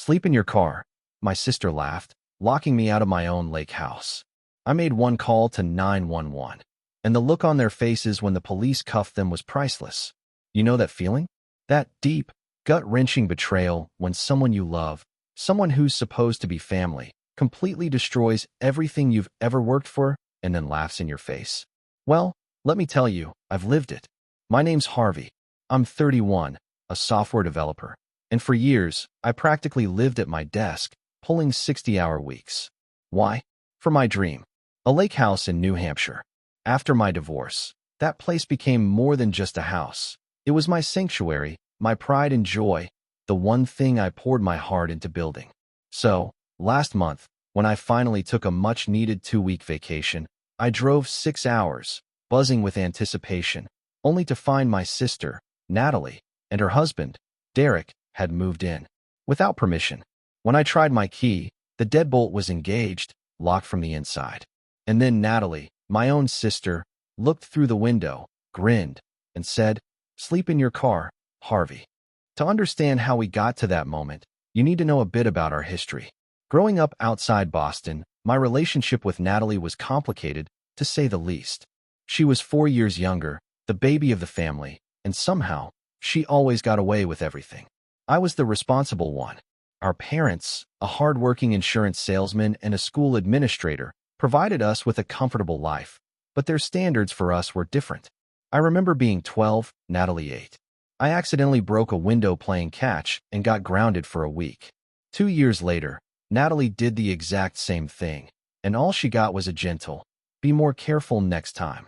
Sleep in your car, my sister laughed, locking me out of my own lake house. I made one call to 911, and the look on their faces when the police cuffed them was priceless. You know that feeling? That deep, gut-wrenching betrayal when someone you love, someone who's supposed to be family, completely destroys everything you've ever worked for and then laughs in your face. Well, let me tell you, I've lived it. My name's Harvey. I'm 31, a software developer, and for years, I practically lived at my desk, pulling 60-hour weeks. Why? For my dream. A lake house in New Hampshire. After my divorce, that place became more than just a house. It was my sanctuary, my pride and joy, the one thing I poured my heart into building. So, last month, when I finally took a much-needed 2-week vacation, I drove 6 hours, buzzing with anticipation, only to find my sister, Natalie, and her husband, Derek, had moved in. Without permission. When I tried my key, the deadbolt was engaged, locked from the inside. And then Natalie, my own sister, looked through the window, grinned, and said, "Sleep in your car, Harvey." To understand how we got to that moment, you need to know a bit about our history. Growing up outside Boston, my relationship with Natalie was complicated, to say the least. She was 4 years younger, the baby of the family, and somehow, she always got away with everything. I was the responsible one. Our parents, a hard-working insurance salesman and a school administrator, provided us with a comfortable life, but their standards for us were different. I remember being 12, Natalie 8. I accidentally broke a window playing catch and got grounded for a week. 2 years later, Natalie did the exact same thing, and all she got was a gentle, "Be more careful next time."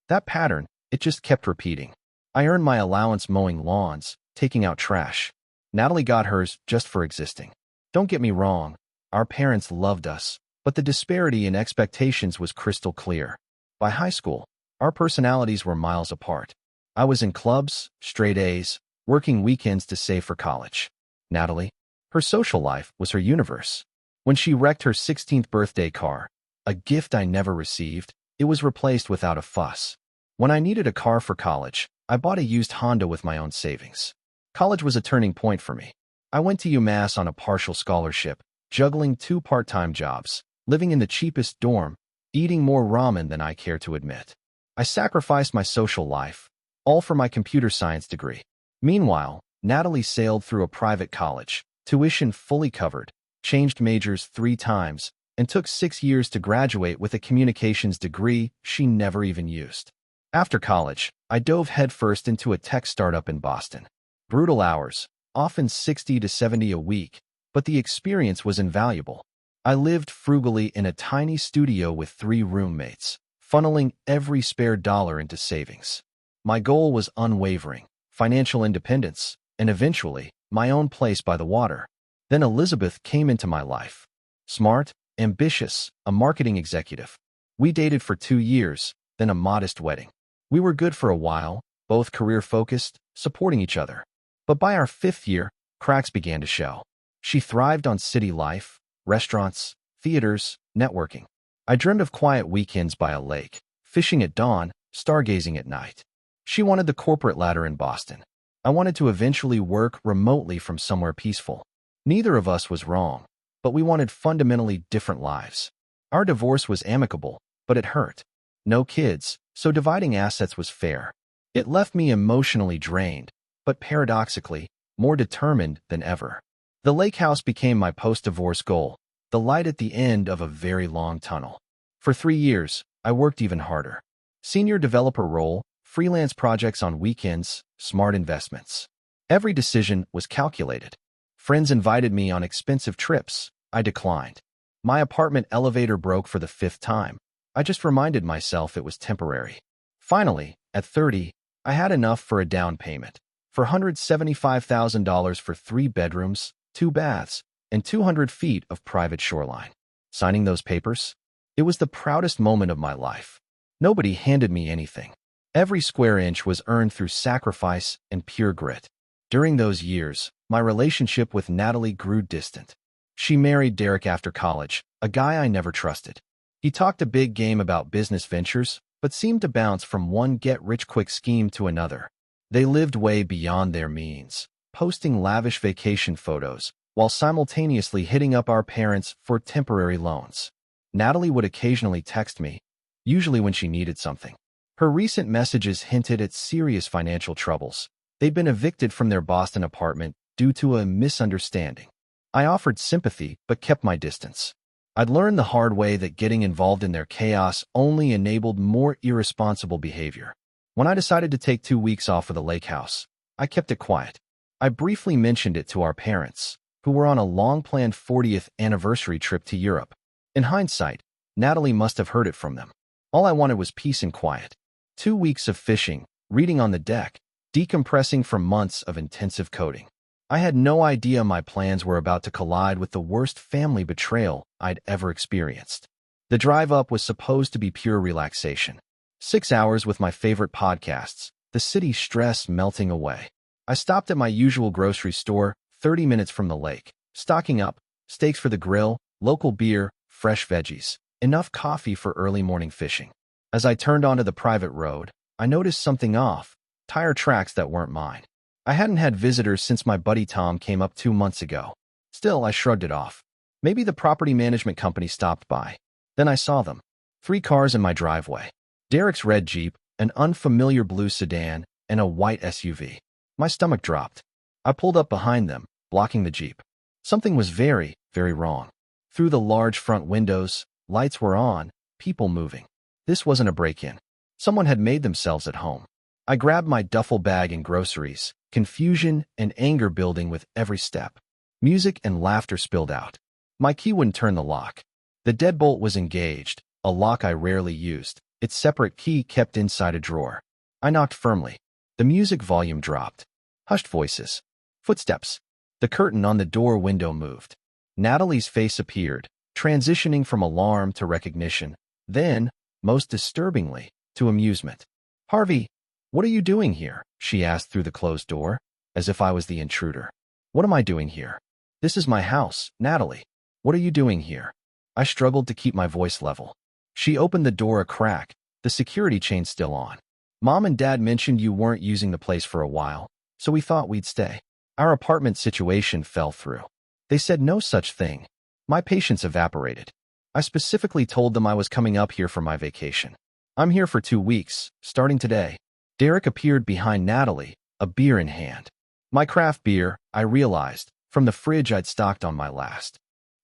That pattern, it just kept repeating. I earned my allowance mowing lawns, taking out trash. Natalie got hers just for existing. Don't get me wrong, our parents loved us, but the disparity in expectations was crystal clear. By high school, our personalities were miles apart. I was in clubs, straight A's, working weekends to save for college. Natalie, her social life was her universe. When she wrecked her 16th birthday car, a gift I never received, it was replaced without a fuss. When I needed a car for college, I bought a used Honda with my own savings. College was a turning point for me. I went to UMass on a partial scholarship, juggling 2 part-time jobs, living in the cheapest dorm, eating more ramen than I care to admit. I sacrificed my social life, all for my computer science degree. Meanwhile, Natalie sailed through a private college, tuition fully covered, changed majors 3 times, and took 6 years to graduate with a communications degree she never even used. After college, I dove headfirst into a tech startup in Boston. Brutal hours, often 60 to 70 a week, but the experience was invaluable. I lived frugally in a tiny studio with 3 roommates, funneling every spare dollar into savings. My goal was unwavering, financial independence, and eventually, my own place by the water. Then Elizabeth came into my life. Smart, ambitious, a marketing executive. We dated for 2 years, then a modest wedding. We were good for a while, both career-focused, supporting each other. But by our 5th year, cracks began to show. She thrived on city life, restaurants, theaters, networking. I dreamed of quiet weekends by a lake, fishing at dawn, stargazing at night. She wanted the corporate ladder in Boston. I wanted to eventually work remotely from somewhere peaceful. Neither of us was wrong, but we wanted fundamentally different lives. Our divorce was amicable, but it hurt. No kids, so dividing assets was fair. It left me emotionally drained, but paradoxically, more determined than ever. The lake house became my post-divorce goal, the light at the end of a very long tunnel. For 3 years, I worked even harder. Senior developer role, freelance projects on weekends, smart investments. Every decision was calculated. Friends invited me on expensive trips. I declined. My apartment elevator broke for the 5th time. I just reminded myself it was temporary. Finally, at 30, I had enough for a down payment. For $175,000 for 3 bedrooms, 2 baths, and 200 feet of private shoreline. Signing those papers? It was the proudest moment of my life. Nobody handed me anything. Every square inch was earned through sacrifice and pure grit. During those years, my relationship with Natalie grew distant. She married Derek after college, a guy I never trusted. He talked a big game about business ventures, but seemed to bounce from one get-rich-quick scheme to another. They lived way beyond their means, posting lavish vacation photos, while simultaneously hitting up our parents for temporary loans. Natalie would occasionally text me, usually when she needed something. Her recent messages hinted at serious financial troubles. They'd been evicted from their Boston apartment due to a misunderstanding. I offered sympathy but kept my distance. I'd learned the hard way that getting involved in their chaos only enabled more irresponsible behavior. When I decided to take 2 weeks off of the lake house, I kept it quiet. I briefly mentioned it to our parents, who were on a long-planned 40th anniversary trip to Europe. In hindsight, Natalie must have heard it from them. All I wanted was peace and quiet. 2 weeks of fishing, reading on the deck, decompressing from months of intensive coding. I had no idea my plans were about to collide with the worst family betrayal I'd ever experienced. The drive up was supposed to be pure relaxation. 6 hours with my favorite podcasts, the city stress melting away. I stopped at my usual grocery store, 30 minutes from the lake, stocking up, steaks for the grill, local beer, fresh veggies, enough coffee for early morning fishing. As I turned onto the private road, I noticed something off, tire tracks that weren't mine. I hadn't had visitors since my buddy Tom came up 2 months ago. Still, I shrugged it off. Maybe the property management company stopped by. Then I saw them. 3 cars in my driveway. Derek's red Jeep, an unfamiliar blue sedan, and a white SUV. My stomach dropped. I pulled up behind them, blocking the Jeep. Something was very, very wrong. Through the large front windows, lights were on, people moving. This wasn't a break-in. Someone had made themselves at home. I grabbed my duffel bag and groceries, confusion and anger building with every step. Music and laughter spilled out. My key wouldn't turn the lock. The deadbolt was engaged, a lock I rarely used, its separate key kept inside a drawer. I knocked firmly. The music volume dropped. Hushed voices. Footsteps. The curtain on the door window moved. Natalie's face appeared, transitioning from alarm to recognition, then, most disturbingly, to amusement. "Harvey, what are you doing here?" she asked through the closed door, as if I was the intruder. "What am I doing here? This is my house, Natalie. What are you doing here?" I struggled to keep my voice level. She opened the door a crack, the security chain still on. "Mom and Dad mentioned you weren't using the place for a while, so we thought we'd stay." Our apartment situation fell through. They said no such thing. My patience evaporated. I specifically told them I was coming up here for my vacation. "I'm here for 2 weeks, starting today." Derek appeared behind Natalie, a beer in hand. My craft beer, I realized, from the fridge I'd stocked on my last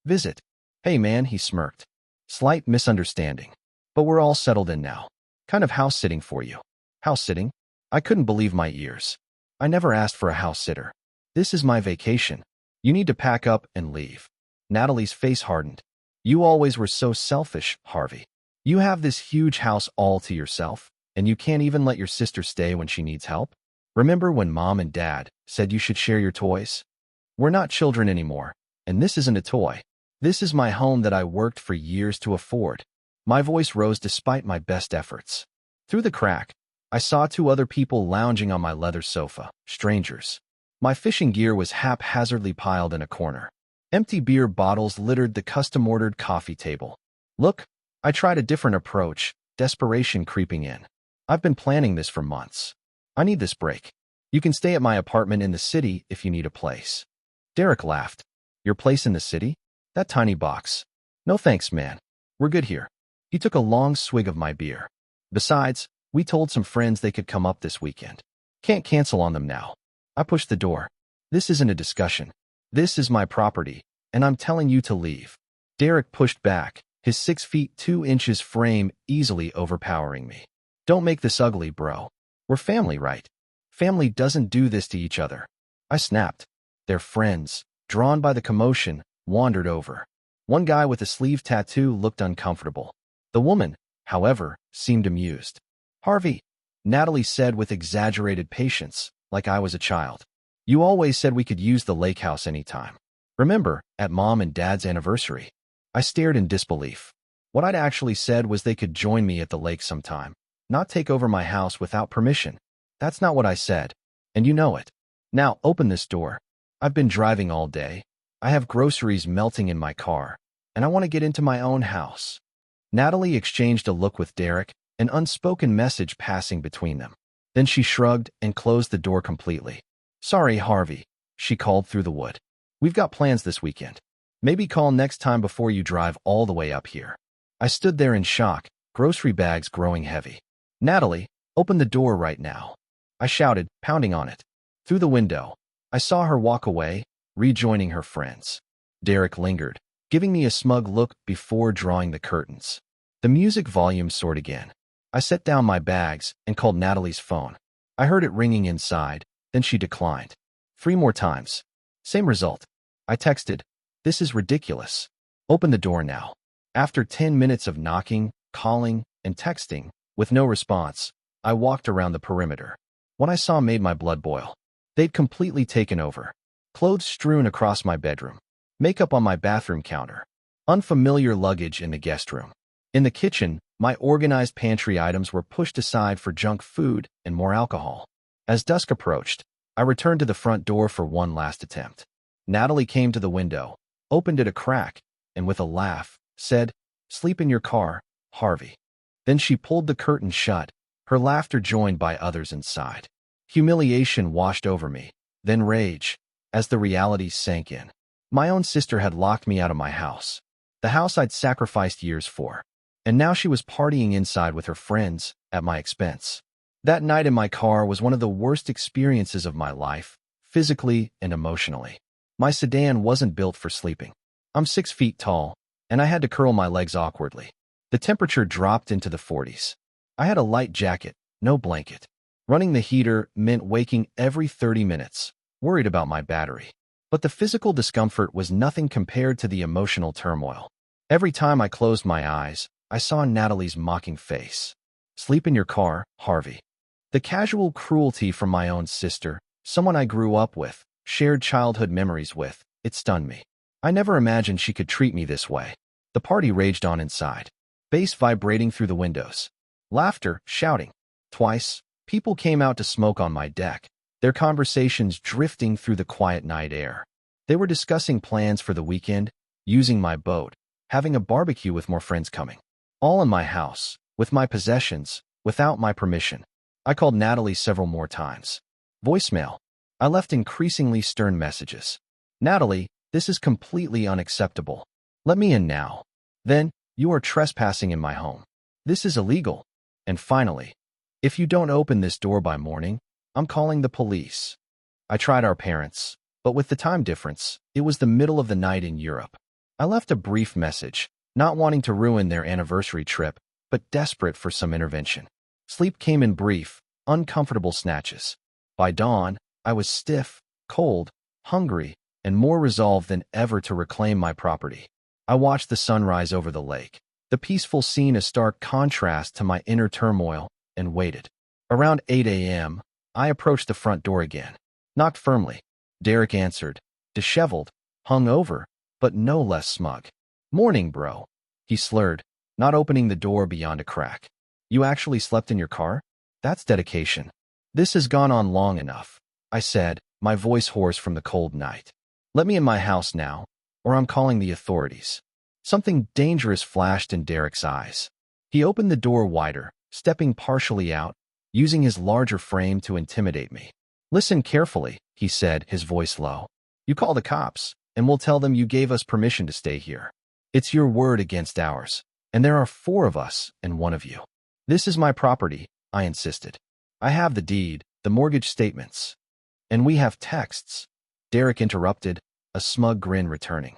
visit. "Hey man," he smirked. "Slight misunderstanding. But we're all settled in now. Kind of house sitting for you." House sitting? I couldn't believe my ears. I never asked for a house sitter. "This is my vacation. You need to pack up and leave." Natalie's face hardened. "You always were so selfish, Harvey. You have this huge house all to yourself, and you can't even let your sister stay when she needs help? Remember when Mom and Dad said you should share your toys? We're not children anymore, and this isn't a toy. This is my home that I worked for years to afford." My voice rose despite my best efforts. Through the crack, I saw 2 other people lounging on my leather sofa, strangers. My fishing gear was haphazardly piled in a corner. Empty beer bottles littered the custom-ordered coffee table. "Look," I tried a different approach, desperation creeping in. "I've been planning this for months. I need this break. You can stay at my apartment in the city if you need a place." Derek laughed. "Your place in the city? That tiny box. No thanks, man. We're good here." He took a long swig of my beer. "Besides, we told some friends they could come up this weekend. Can't cancel on them now." I pushed the door. "This isn't a discussion. This is my property, and I'm telling you to leave." Derek pushed back, his 6 feet 2 inches frame easily overpowering me. "Don't make this ugly, bro. We're family, right? Family doesn't do this to each other." I snapped. Their friends, drawn by the commotion, wandered over. One guy with a sleeve tattoo looked uncomfortable. The woman, however, seemed amused. "Harvey," Natalie said with exaggerated patience, like I was a child. "You always said we could use the lake house anytime. Remember, at Mom and Dad's anniversary?" I stared in disbelief. What I'd actually said was they could join me at the lake sometime, not take over my house without permission. That's not what I said, and you know it. "Now, open this door. I've been driving all day. I have groceries melting in my car, and I want to get into my own house." Natalie exchanged a look with Derek, an unspoken message passing between them. Then she shrugged and closed the door completely. "Sorry, Harvey," she called through the wood. We've got plans this weekend. Maybe call next time before you drive all the way up here. I stood there in shock, grocery bags growing heavy. Natalie, open the door right now. I shouted, pounding on it. Through the window, I saw her walk away, rejoining her friends. Derek lingered, giving me a smug look before drawing the curtains. The music volume soared again. I set down my bags and called Natalie's phone. I heard it ringing inside, then she declined. 3 more times. Same result. I texted, "This is ridiculous. Open the door now." After 10 minutes of knocking, calling, and texting, with no response, I walked around the perimeter. What I saw made my blood boil. They'd completely taken over. Clothes strewn across my bedroom. Makeup on my bathroom counter. Unfamiliar luggage in the guest room. In the kitchen, my organized pantry items were pushed aside for junk food and more alcohol. As dusk approached, I returned to the front door for one last attempt. Natalie came to the window, opened it a crack, and with a laugh, said, "Sleep in your car, Harvey." Then she pulled the curtain shut, her laughter joined by others inside. Humiliation washed over me, then rage, as the reality sank in. My own sister had locked me out of my house, the house I'd sacrificed years for, and now she was partying inside with her friends at my expense. That night in my car was one of the worst experiences of my life, physically and emotionally. My sedan wasn't built for sleeping. I'm 6 feet tall, and I had to curl my legs awkwardly. The temperature dropped into the 40s. I had a light jacket, no blanket. Running the heater meant waking every 30 minutes, worried about my battery. But the physical discomfort was nothing compared to the emotional turmoil. Every time I closed my eyes, I saw Natalie's mocking face. "Sleep in your car, Harvey." The casual cruelty from my own sister, someone I grew up with, shared childhood memories with, it stunned me. I never imagined she could treat me this way. The party raged on inside. Bass vibrating through the windows. Laughter, shouting. Twice, people came out to smoke on my deck, their conversations drifting through the quiet night air. They were discussing plans for the weekend, using my boat, having a barbecue with more friends coming. All in my house, with my possessions, without my permission. I called Natalie several more times. Voicemail. I left increasingly stern messages. "Natalie, this is completely unacceptable. Let me in now." Then, "You are trespassing in my home. This is illegal." And finally, "If you don't open this door by morning, I'm calling the police." I tried our parents, but with the time difference, it was the middle of the night in Europe. I left a brief message, not wanting to ruin their anniversary trip, but desperate for some intervention. Sleep came in brief, uncomfortable snatches. By dawn, I was stiff, cold, hungry, and more resolved than ever to reclaim my property. I watched the sunrise over the lake, the peaceful scene a stark contrast to my inner turmoil, and waited. Around 8 a.m., I approached the front door again. Knocked firmly. Derek answered, disheveled, hungover, but no less smug. "Morning, bro," he slurred, not opening the door beyond a crack. "You actually slept in your car? That's dedication." "This has gone on long enough," I said, my voice hoarse from the cold night. "Let me in my house now, or I'm calling the authorities." Something dangerous flashed in Derek's eyes. He opened the door wider, stepping partially out, using his larger frame to intimidate me. "Listen carefully," he said, his voice low. "You call the cops, and we'll tell them you gave us permission to stay here. It's your word against ours, and there are 4 of us and 1 of you." "This is my property," I insisted. "I have the deed, the mortgage statements." "And we have texts," Derek interrupted, a smug grin returning.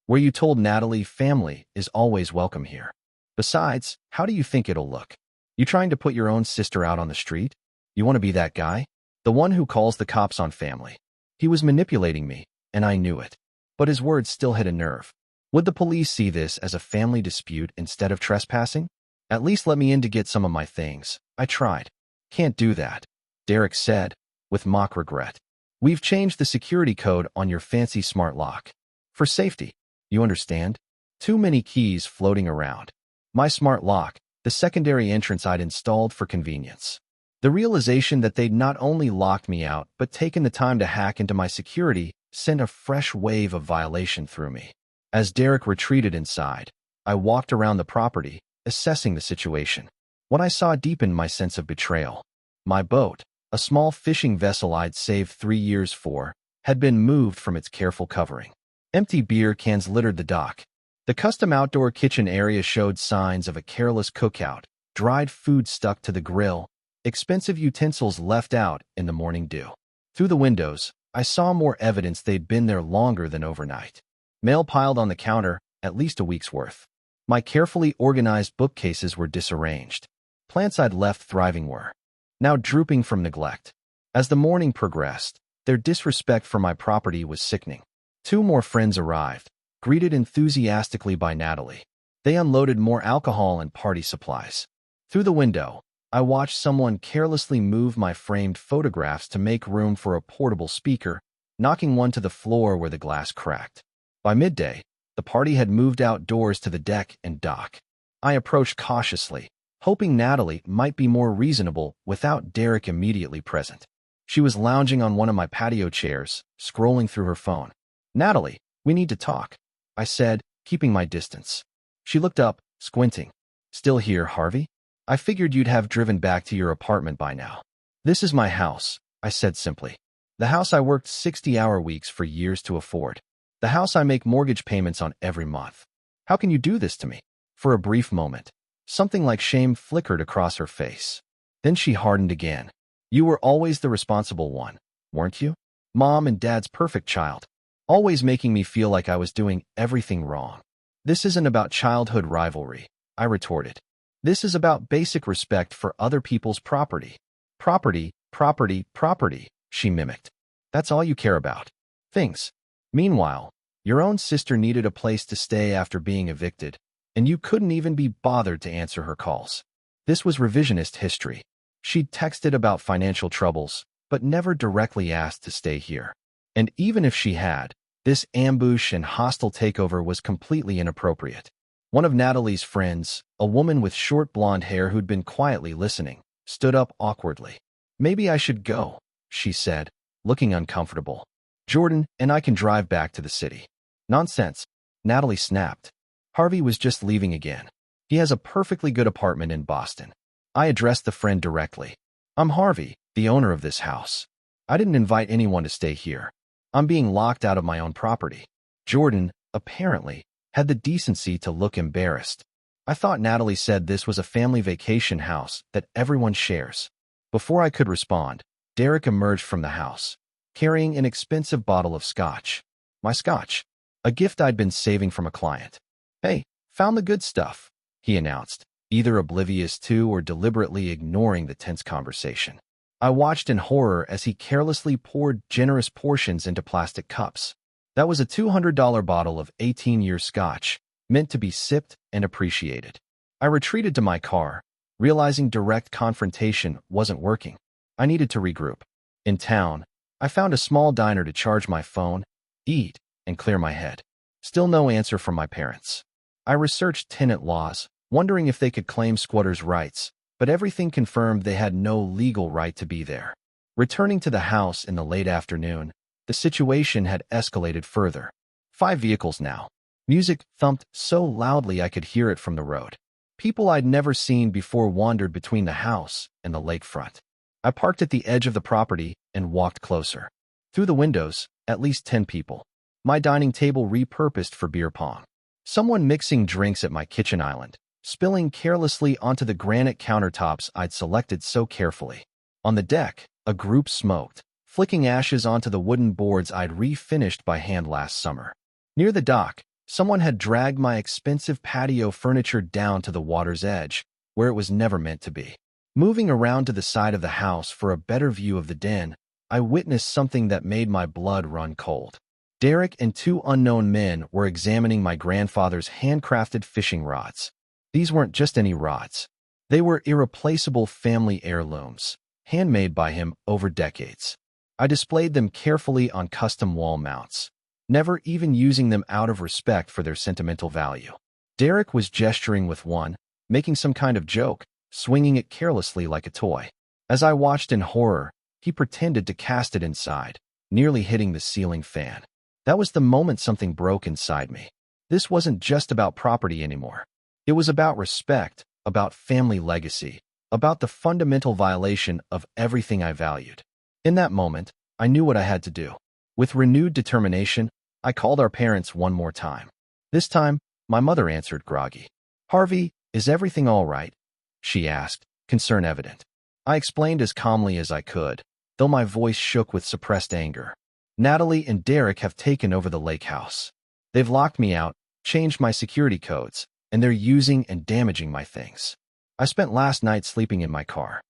"Where you told Natalie family is always welcome here. Besides, how do you think it'll look? You trying to put your own sister out on the street? You want to be that guy? The one who calls the cops on family." He was manipulating me, and I knew it. But his words still hit a nerve. Would the police see this as a family dispute instead of trespassing? "At least let me in to get some of my things," I tried. "Can't do that," Derek said, with mock regret. "We've changed the security code on your fancy smart lock. For safety, you understand? Too many keys floating around. My smart lock, the secondary entrance I'd installed for convenience." The realization that they'd not only locked me out, but taken the time to hack into my security sent a fresh wave of violation through me. As Derek retreated inside, I walked around the property, assessing the situation. What I saw deepened my sense of betrayal. My boat, a small fishing vessel I'd saved 3 years for, had been moved from its careful covering. Empty beer cans littered the dock. The custom outdoor kitchen area showed signs of a careless cookout, dried food stuck to the grill, expensive utensils left out in the morning dew. Through the windows, I saw more evidence they'd been there longer than overnight. Mail piled on the counter, at least a week's worth. My carefully organized bookcases were disarranged. Plants I'd left thriving were now drooping from neglect. As the morning progressed, their disrespect for my property was sickening. 2 more friends arrived, greeted enthusiastically by Natalie. They unloaded more alcohol and party supplies. Through the window, I watched someone carelessly move my framed photographs to make room for a portable speaker, knocking one to the floor where the glass cracked. By midday, the party had moved outdoors to the deck and dock. I approached cautiously, hoping Natalie might be more reasonable without Derek immediately present. She was lounging on one of my patio chairs, scrolling through her phone. "Natalie, we need to talk," I said, keeping my distance. She looked up, squinting. "Still here, Harvey? I figured you'd have driven back to your apartment by now." "This is my house," I said simply. "The house I worked 60-hour weeks for years to afford. The house I make mortgage payments on every month. How can you do this to me?" For a brief moment, something like shame flickered across her face. Then she hardened again. "You were always the responsible one, weren't you? Mom and Dad's perfect child, always making me feel like I was doing everything wrong." "This isn't about childhood rivalry," I retorted. "This is about basic respect for other people's property." "Property, property, property," she mimicked. "That's all you care about. Things. Meanwhile, your own sister needed a place to stay after being evicted, and you couldn't even be bothered to answer her calls." This was revisionist history. She'd texted about financial troubles, but never directly asked to stay here. And even if she had, this ambush and hostile takeover was completely inappropriate. One of Natalie's friends, a woman with short blonde hair who'd been quietly listening, stood up awkwardly. "Maybe I should go," she said, looking uncomfortable. "Jordan and I can drive back to the city." "Nonsense," Natalie snapped. "Harvey was just leaving again. He has a perfectly good apartment in Boston." I addressed the friend directly. "I'm Harvey, the owner of this house. I didn't invite anyone to stay here. I'm being locked out of my own property." Jordan, apparently, had the decency to look embarrassed. "I thought Natalie said this was a family vacation house that everyone shares." Before I could respond, Derek emerged from the house, carrying an expensive bottle of scotch. My scotch, a gift I'd been saving from a client. "Hey, found the good stuff," he announced, either oblivious to or deliberately ignoring the tense conversation. I watched in horror as he carelessly poured generous portions into plastic cups. That was a $200 bottle of 18-year scotch, meant to be sipped and appreciated. I retreated to my car, realizing direct confrontation wasn't working. I needed to regroup. In town, I found a small diner to charge my phone, eat, and clear my head. Still no answer from my parents. I researched tenant laws, wondering if they could claim squatters' rights, but everything confirmed they had no legal right to be there. Returning to the house in the late afternoon, the situation had escalated further. 5 vehicles now. Music thumped so loudly I could hear it from the road. People I'd never seen before wandered between the house and the lakefront. I parked at the edge of the property and walked closer. Through the windows, at least 10 people. My dining table repurposed for beer pong. Someone mixing drinks at my kitchen island, spilling carelessly onto the granite countertops I'd selected so carefully. On the deck, a group smoked, flicking ashes onto the wooden boards I'd refinished by hand last summer. Near the dock, someone had dragged my expensive patio furniture down to the water's edge, where it was never meant to be. Moving around to the side of the house for a better view of the den, I witnessed something that made my blood run cold. Derek and 2 unknown men were examining my grandfather's handcrafted fishing rods. These weren't just any rods. They were irreplaceable family heirlooms, handmade by him over decades. I displayed them carefully on custom wall mounts, never even using them out of respect for their sentimental value. Derek was gesturing with one, making some kind of joke, swinging it carelessly like a toy. As I watched in horror, he pretended to cast it inside, nearly hitting the ceiling fan. That was the moment something broke inside me. This wasn't just about property anymore. It was about respect, about family legacy, about the fundamental violation of everything I valued. In that moment, I knew what I had to do. With renewed determination, I called our parents one more time. This time, my mother answered groggy. "Harvey, is everything all right?" she asked, concern evident. I explained as calmly as I could, though my voice shook with suppressed anger. "Natalie and Derek have taken over the lake house. They've locked me out, changed my security codes, and they're using and damaging my things. I spent last night sleeping in my car."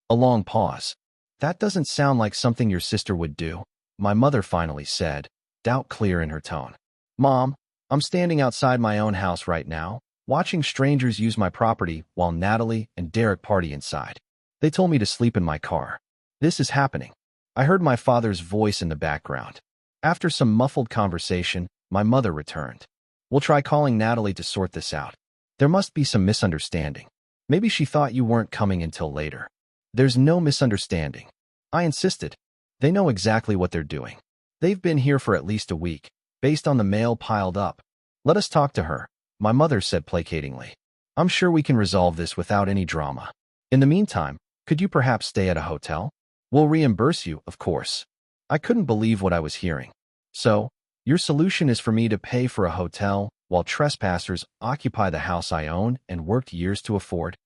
A long pause. "That doesn't sound like something your sister would do," my mother finally said, doubt clear in her tone. "Mom, I'm standing outside my own house right now, watching strangers use my property while Natalie and Derek party inside. They told me to sleep in my car. This is happening." I heard my father's voice in the background. After some muffled conversation, my mother returned. "We'll try calling Natalie to sort this out. There must be some misunderstanding. Maybe she thought you weren't coming until later." "There's no misunderstanding," I insisted. "They know exactly what they're doing. They've been here for at least a week, based on the mail piled up. Let us talk to her," my mother said placatingly. "I'm sure we can resolve this without any drama. In the meantime, could you perhaps stay at a hotel? We'll reimburse you, of course." I couldn't believe what I was hearing. "So, your solution is for me to pay for a hotel while trespassers occupy the house I own and worked years to afford?"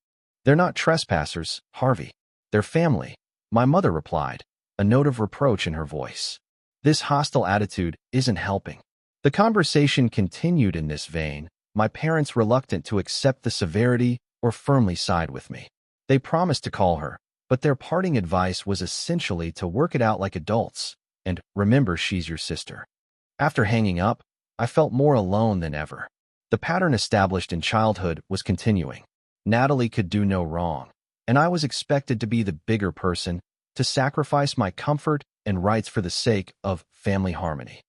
"They're not trespassers, Harvey. They're family," my mother replied, a note of reproach in her voice. This hostile attitude isn't helping. The conversation continued in this vein, my parents reluctant to accept the severity or firmly side with me. They promised to call her, but their parting advice was essentially to work it out like adults, and remember she's your sister. After hanging up, I felt more alone than ever. The pattern established in childhood was continuing. Natalie could do no wrong, and I was expected to be the bigger person, to sacrifice my comfort and rights for the sake of family harmony.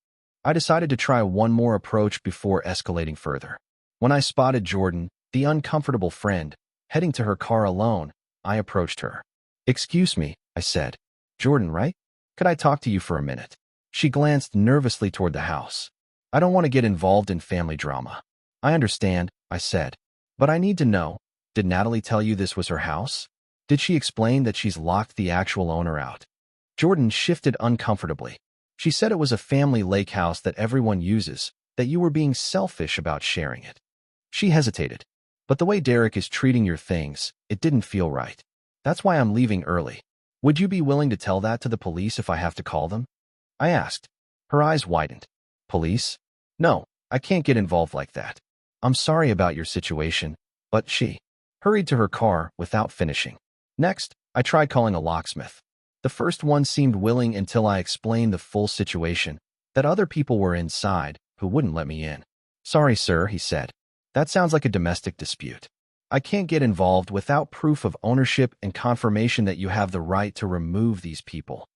I decided to try one more approach before escalating further. When I spotted Jordan, the uncomfortable friend, heading to her car alone, I approached her. "Excuse me," I said. "Jordan, right? Could I talk to you for a minute?" She glanced nervously toward the house. "I don't want to get involved in family drama." "I understand," I said. "But I need to know, did Natalie tell you this was her house? Did she explain that she's locked the actual owner out?" Jordan shifted uncomfortably. "She said it was a family lake house that everyone uses, that you were being selfish about sharing it." She hesitated. "But the way Derek is treating your things, it didn't feel right. That's why I'm leaving early. Would you be willing to tell that to the police if I have to call them?" I asked. Her eyes widened. "Police? No, I can't get involved like that. I'm sorry about your situation," but she hurried to her car without finishing. Next, I tried calling a locksmith. The first one seemed willing until I explained the full situation, that other people were inside who wouldn't let me in. "Sorry, sir," he said. "That sounds like a domestic dispute. I can't get involved without proof of ownership and confirmation that you have the right to remove these people."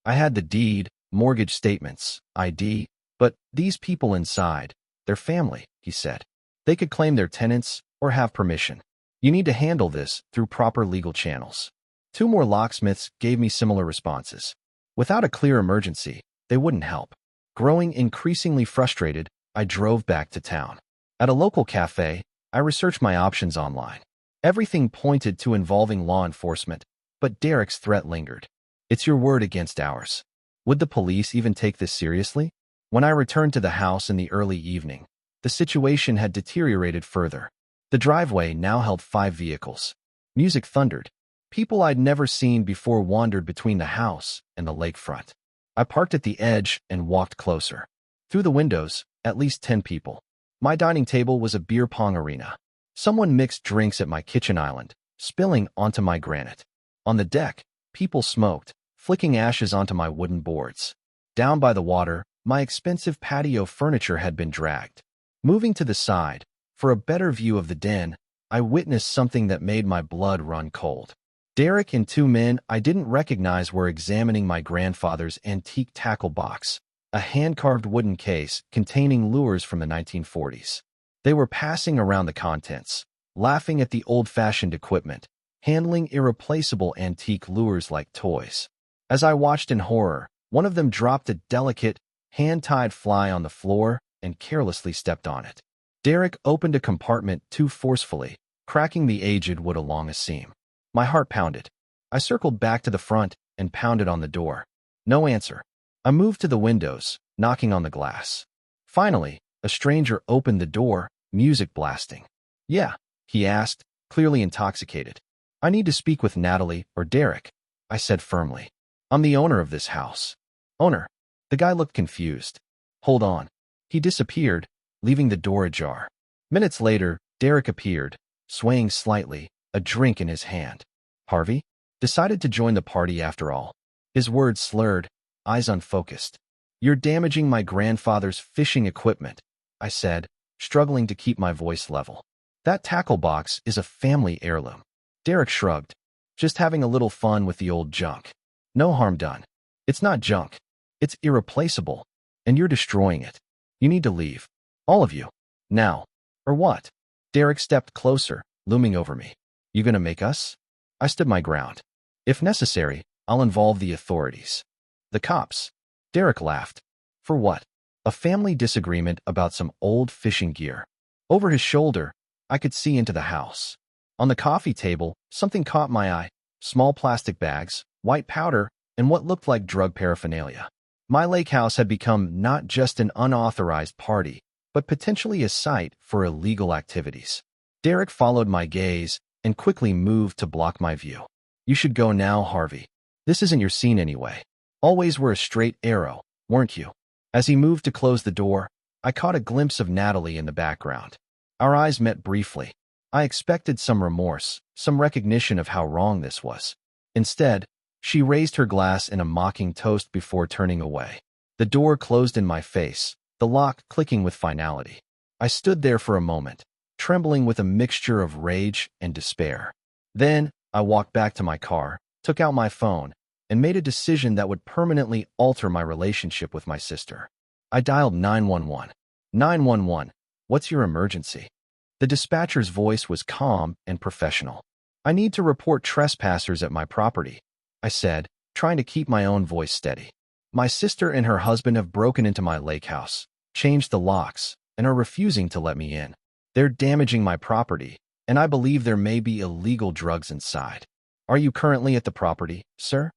I had the deed, mortgage statements, ID, but these people inside, they're family, he said. "They could claim they're tenants or have permission. You need to handle this through proper legal channels." Two more locksmiths gave me similar responses. Without a clear emergency, they wouldn't help. Growing increasingly frustrated, I drove back to town. At a local cafe, I researched my options online. Everything pointed to involving law enforcement, but Derek's threat lingered. "It's your word against ours." Would the police even take this seriously? When I returned to the house in the early evening, the situation had deteriorated further. The driveway now held 5 vehicles. Music thundered. People I'd never seen before wandered between the house and the lakefront. I parked at the edge and walked closer. Through the windows, at least 10 people. My dining table was a beer pong arena. Someone mixed drinks at my kitchen island, spilling onto my granite. On the deck, people smoked, flicking ashes onto my wooden boards. Down by the water, my expensive patio furniture had been dragged. Moving to the side, for a better view of the den, I witnessed something that made my blood run cold. Derek and 2 men I didn't recognize were examining my grandfather's antique tackle box, a hand-carved wooden case containing lures from the 1940s. They were passing around the contents, laughing at the old-fashioned equipment, handling irreplaceable antique lures like toys. As I watched in horror, one of them dropped a delicate, hand-tied fly on the floor and carelessly stepped on it. Derek opened a compartment too forcefully, cracking the aged wood along a seam. My heart pounded. I circled back to the front and pounded on the door. No answer. I moved to the windows, knocking on the glass. Finally, a stranger opened the door, music blasting. Yeah, he asked, clearly intoxicated. I need to speak with Natalie or Derek, I said firmly. I'm the owner of this house. Owner? The guy looked confused. Hold on. He disappeared, leaving the door ajar. Minutes later, Derek appeared, swaying slightly, a drink in his hand. Harvey? Decided to join the party after all. His words slurred, eyes unfocused. You're damaging my grandfather's fishing equipment, I said, struggling to keep my voice level. That tackle box is a family heirloom. Derek shrugged. Just having a little fun with the old junk. No harm done. It's not junk. It's irreplaceable. And you're destroying it. You need to leave. All of you. Now. Or what? Derek stepped closer, looming over me. You gonna make us? I stood my ground. If necessary, I'll involve the authorities. The cops. Derek laughed. For what? A family disagreement about some old fishing gear. Over his shoulder, I could see into the house. On the coffee table, something caught my eye. Small plastic bags, white powder, and what looked like drug paraphernalia. My lake house had become not just an unauthorized party, but potentially a site for illegal activities. Derek followed my gaze and quickly moved to block my view. You should go now, Harvey. This isn't your scene anyway. Always were a straight arrow, weren't you? As he moved to close the door, I caught a glimpse of Natalie in the background. Our eyes met briefly. I expected some remorse, some recognition of how wrong this was. Instead, she raised her glass in a mocking toast before turning away. The door closed in my face, the lock clicking with finality. I stood there for a moment, trembling with a mixture of rage and despair. Then, I walked back to my car, took out my phone, and made a decision that would permanently alter my relationship with my sister. I dialed 911. 911, what's your emergency? The dispatcher's voice was calm and professional. I need to report trespassers at my property, I said, trying to keep my own voice steady. My sister and her husband have broken into my lake house, changed the locks, and are refusing to let me in. They're damaging my property, and I believe there may be illegal drugs inside. Are you currently at the property, sir?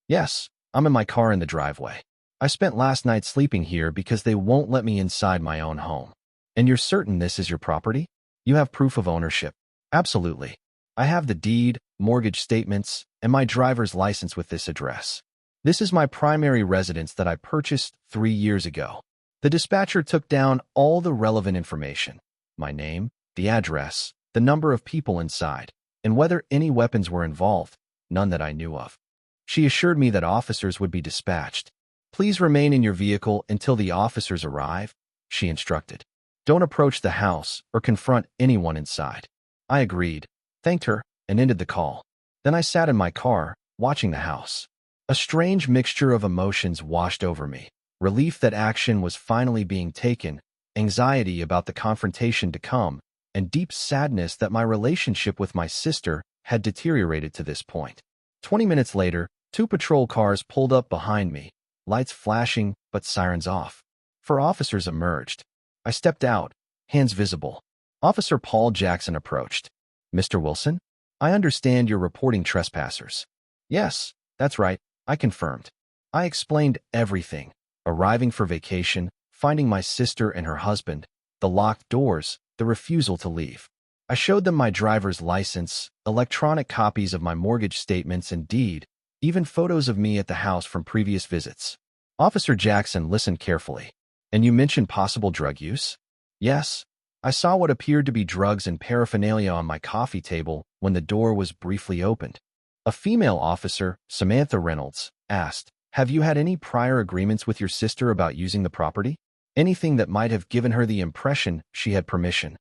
Yes, I'm in my car in the driveway. I spent last night sleeping here because they won't let me inside my own home. And you're certain this is your property? You have proof of ownership? Absolutely. I have the deed, mortgage statements, and my driver's license with this address. This is my primary residence that I purchased 3 years ago. The dispatcher took down all the relevant information. My name, the address, the number of people inside, and whether any weapons were involved, none that I knew of. She assured me that officers would be dispatched. Please remain in your vehicle until the officers arrive, she instructed. Don't approach the house or confront anyone inside. I agreed, thanked her, and ended the call. Then I sat in my car, watching the house. A strange mixture of emotions washed over me. Relief that action was finally being taken, anxiety about the confrontation to come, and deep sadness that my relationship with my sister had deteriorated to this point. 20 minutes later, 2 patrol cars pulled up behind me, lights flashing but sirens off. 4 officers emerged. I stepped out, hands visible. Officer Paul Jackson approached. Mr. Wilson? I understand you're reporting trespassers. Yes, that's right, I confirmed. I explained everything, arriving for vacation, finding my sister and her husband, the locked doors, the refusal to leave. I showed them my driver's license, electronic copies of my mortgage statements and deed, even photos of me at the house from previous visits. Officer Jackson listened carefully. And you mentioned possible drug use? Yes. I saw what appeared to be drugs and paraphernalia on my coffee table when the door was briefly opened. A female officer, Samantha Reynolds, asked, have you had any prior agreements with your sister about using the property? Anything that might have given her the impression she had permission?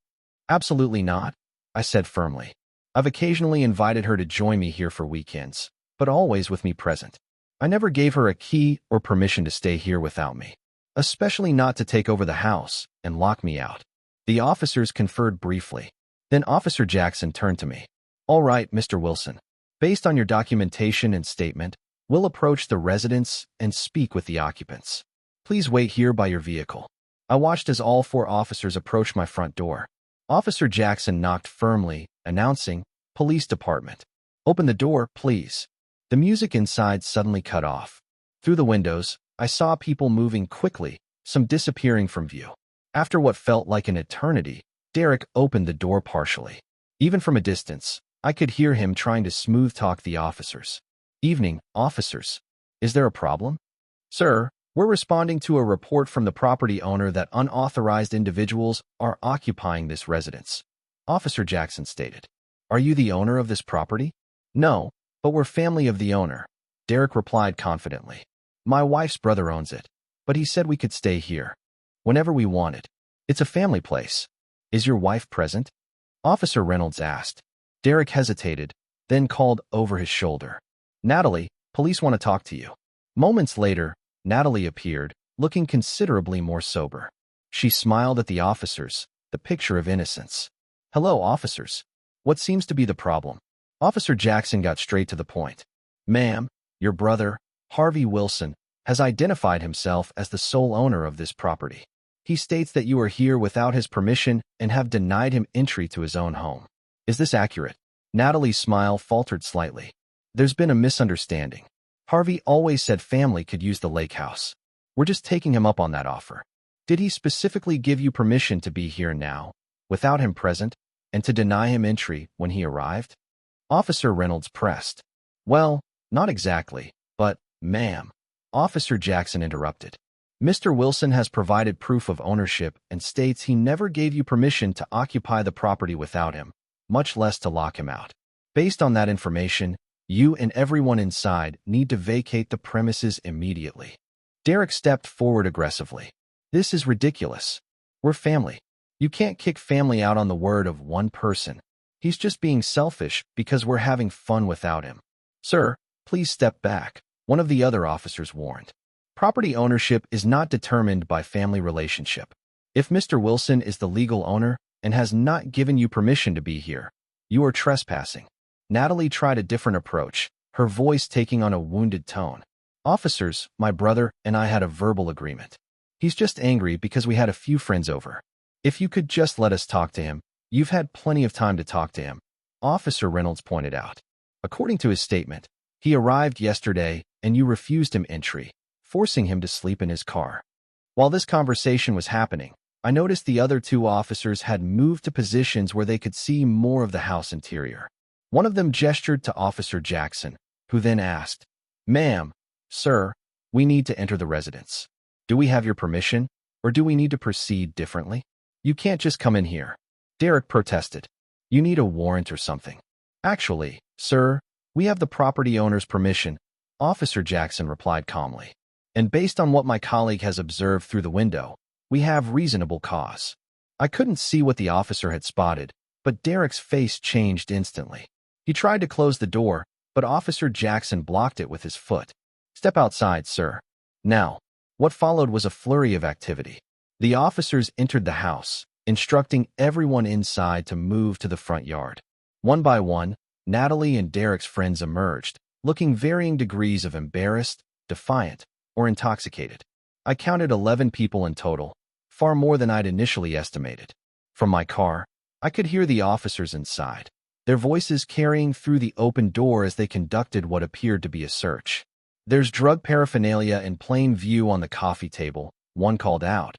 Absolutely not, I said firmly. I've occasionally invited her to join me here for weekends, but always with me present. I never gave her a key or permission to stay here without me, especially not to take over the house and lock me out. The officers conferred briefly. Then Officer Jackson turned to me. All right, Mr. Wilson. Based on your documentation and statement, we'll approach the residence and speak with the occupants. Please wait here by your vehicle. I watched as all 4 officers approached my front door. Officer Jackson knocked firmly, announcing, Police Department. Open the door, please. The music inside suddenly cut off. Through the windows, I saw people moving quickly, some disappearing from view. After what felt like an eternity, Derek opened the door partially. Even from a distance, I could hear him trying to smooth-talk the officers. "Evening, officers. Is there a problem?" "Sir, we're responding to a report from the property owner that unauthorized individuals are occupying this residence," Officer Jackson stated. "Are you the owner of this property?" "No, but we're family of the owner," Derek replied confidently. "My wife's brother owns it, but he said we could stay here whenever we wanted. It's a family place." "Is your wife present?" Officer Reynolds asked. Derek hesitated, then called over his shoulder. "Natalie, police want to talk to you." Moments later, Natalie appeared, looking considerably more sober. She smiled at the officers, the picture of innocence. "Hello, officers. What seems to be the problem?" Officer Jackson got straight to the point. "Ma'am, your brother, Harvey Wilson, has identified himself as the sole owner of this property. He states that you are here without his permission and have denied him entry to his own home. Is this accurate?" Natalie's smile faltered slightly. "There's been a misunderstanding. Harvey always said family could use the lake house. We're just taking him up on that offer." "Did he specifically give you permission to be here now, without him present, and to deny him entry when he arrived?" Officer Reynolds pressed. "Well, not exactly, but, ma'am," Officer Jackson interrupted. "Mr. Wilson has provided proof of ownership and states he never gave you permission to occupy the property without him, much less to lock him out. Based on that information, you and everyone inside need to vacate the premises immediately." Derek stepped forward aggressively. "This is ridiculous. We're family. You can't kick family out on the word of one person. He's just being selfish because we're having fun without him." "Sir, please step back," one of the other officers warned. "Property ownership is not determined by family relationship. If Mr. Wilson is the legal owner and has not given you permission to be here, you are trespassing." Natalie tried a different approach, her voice taking on a wounded tone. "Officers, my brother and I had a verbal agreement. He's just angry because we had a few friends over. If you could just let us talk to him, you've had plenty of time to talk to him," Officer Reynolds pointed out. "According to his statement, he arrived yesterday and you refused him entry, forcing him to sleep in his car." While this conversation was happening, I noticed the other two officers had moved to positions where they could see more of the house interior. One of them gestured to Officer Jackson, who then asked, "Ma'am, sir, we need to enter the residence. Do we have your permission, or do we need to proceed differently?" "You can't just come in here," Derek protested. "You need a warrant or something." "Actually, sir, we have the property owner's permission," Officer Jackson replied calmly. "And based on what my colleague has observed through the window, we have reasonable cause." I couldn't see what the officer had spotted, but Derek's face changed instantly. He tried to close the door, but Officer Jackson blocked it with his foot. "Step outside, sir." Now, what followed was a flurry of activity. The officers entered the house, instructing everyone inside to move to the front yard. One by one, Natalie and Derek's friends emerged, looking varying degrees of embarrassed, defiant, or intoxicated. I counted 11 people in total, far more than I'd initially estimated. From my car, I could hear the officers inside, their voices carrying through the open door as they conducted what appeared to be a search. "There's drug paraphernalia in plain view on the coffee table," one called out,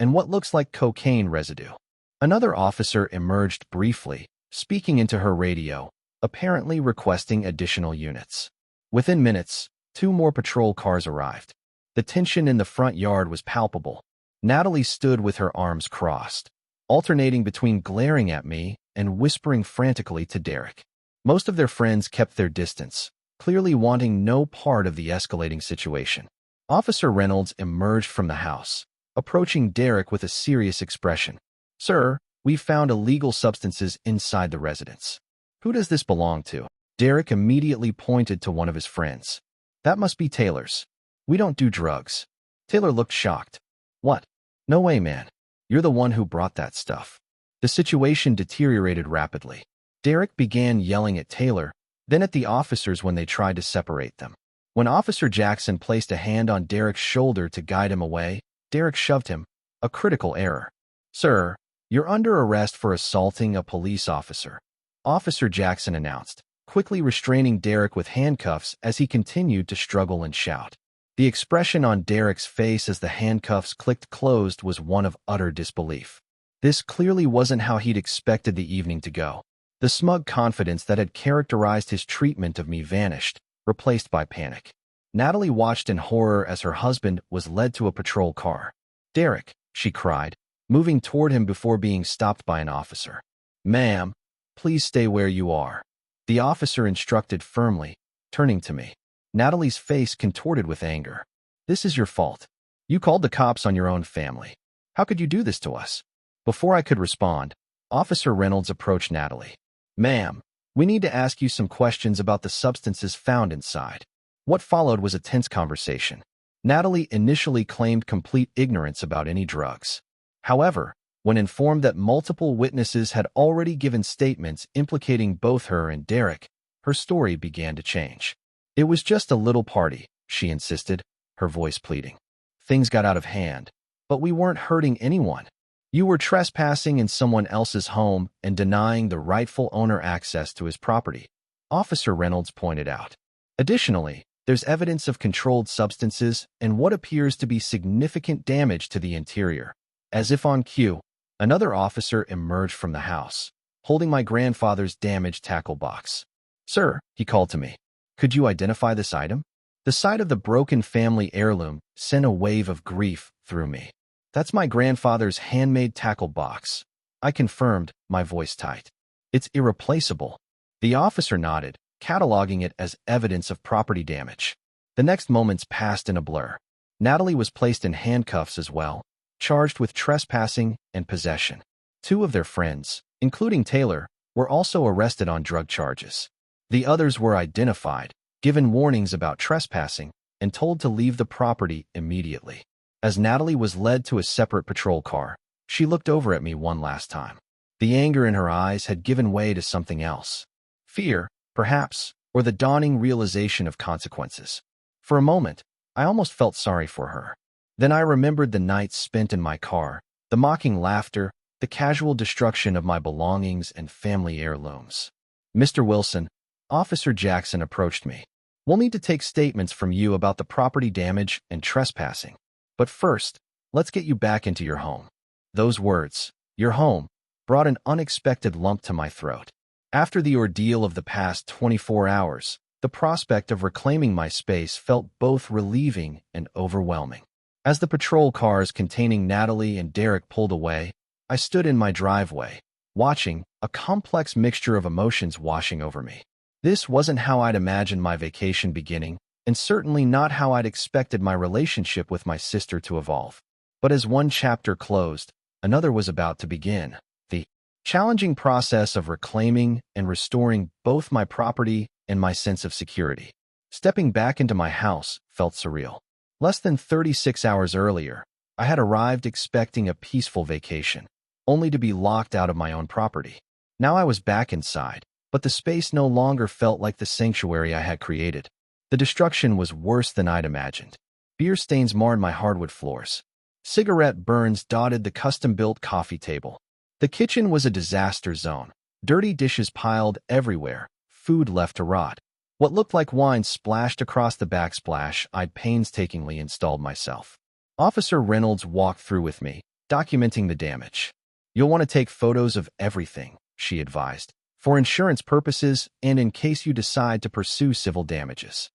"and what looks like cocaine residue." Another officer emerged briefly, speaking into her radio, apparently requesting additional units. Within minutes, 2 more patrol cars arrived. The tension in the front yard was palpable. Natalie stood with her arms crossed, alternating between glaring at me and whispering frantically to Derek. Most of their friends kept their distance, clearly wanting no part of the escalating situation. Officer Reynolds emerged from the house, approaching Derek with a serious expression. "Sir, we've found illegal substances inside the residence." "Who does this belong to?" Derek immediately pointed to one of his friends. "That must be Taylor's. We don't do drugs." Taylor looked shocked. "What? No way, man. You're the one who brought that stuff." The situation deteriorated rapidly. Derek began yelling at Taylor, then at the officers when they tried to separate them. When Officer Jackson placed a hand on Derek's shoulder to guide him away, Derek shoved him, a critical error. "Sir, you're under arrest for assaulting a police officer," Officer Jackson announced, quickly restraining Derek with handcuffs as he continued to struggle and shout. The expression on Derek's face as the handcuffs clicked closed was one of utter disbelief. This clearly wasn't how he'd expected the evening to go. The smug confidence that had characterized his treatment of me vanished, replaced by panic. Natalie watched in horror as her husband was led to a patrol car. "Derek," she cried, moving toward him before being stopped by an officer. "Ma'am, please stay where you are," the officer instructed firmly, turning to me. Natalie's face contorted with anger. "This is your fault. You called the cops on your own family. How could you do this to us?" Before I could respond, Officer Reynolds approached Natalie. "Ma'am, we need to ask you some questions about the substances found inside." What followed was a tense conversation. Natalie initially claimed complete ignorance about any drugs. However, when informed that multiple witnesses had already given statements implicating both her and Derek, her story began to change. "It was just a little party," she insisted, her voice pleading. "Things got out of hand, but we weren't hurting anyone. You were trespassing in someone else's home and denying the rightful owner access to his property," Officer Reynolds pointed out. "Additionally, there's evidence of controlled substances and what appears to be significant damage to the interior." As if on cue, another officer emerged from the house, holding my grandfather's damaged tackle box. "Sir," he called to me, "could you identify this item?" The sight of the broken family heirloom sent a wave of grief through me. "That's my grandfather's handmade tackle box," I confirmed, my voice tight. "It's irreplaceable." The officer nodded, cataloging it as evidence of property damage. The next moments passed in a blur. Natalie was placed in handcuffs as well, charged with trespassing and possession. Two of their friends, including Taylor, were also arrested on drug charges. The others were identified, given warnings about trespassing, and told to leave the property immediately. As Natalie was led to a separate patrol car, she looked over at me one last time. The anger in her eyes had given way to something else. Fear, perhaps, or the dawning realization of consequences. For a moment, I almost felt sorry for her. Then I remembered the nights spent in my car, the mocking laughter, the casual destruction of my belongings and family heirlooms. "Mr. Wilson," Officer Jackson approached me. "We'll need to take statements from you about the property damage and trespassing. But first, let's get you back into your home." Those words, "your home," brought an unexpected lump to my throat. After the ordeal of the past 24 hours, the prospect of reclaiming my space felt both relieving and overwhelming. As the patrol cars containing Natalie and Derek pulled away, I stood in my driveway, watching, a complex mixture of emotions washing over me. This wasn't how I'd imagined my vacation beginning, and certainly not how I'd expected my relationship with my sister to evolve. But as one chapter closed, another was about to begin. The challenging process of reclaiming and restoring both my property and my sense of security. Stepping back into my house felt surreal. Less than 36 hours earlier, I had arrived expecting a peaceful vacation, only to be locked out of my own property. Now I was back inside, but the space no longer felt like the sanctuary I had created. The destruction was worse than I'd imagined. Beer stains marred my hardwood floors. Cigarette burns dotted the custom-built coffee table. The kitchen was a disaster zone. Dirty dishes piled everywhere, food left to rot. What looked like wine splashed across the backsplash I'd painstakingly installed myself. Officer Reynolds walked through with me, documenting the damage. "You'll want to take photos of everything," she advised, "for insurance purposes and in case you decide to pursue civil damages."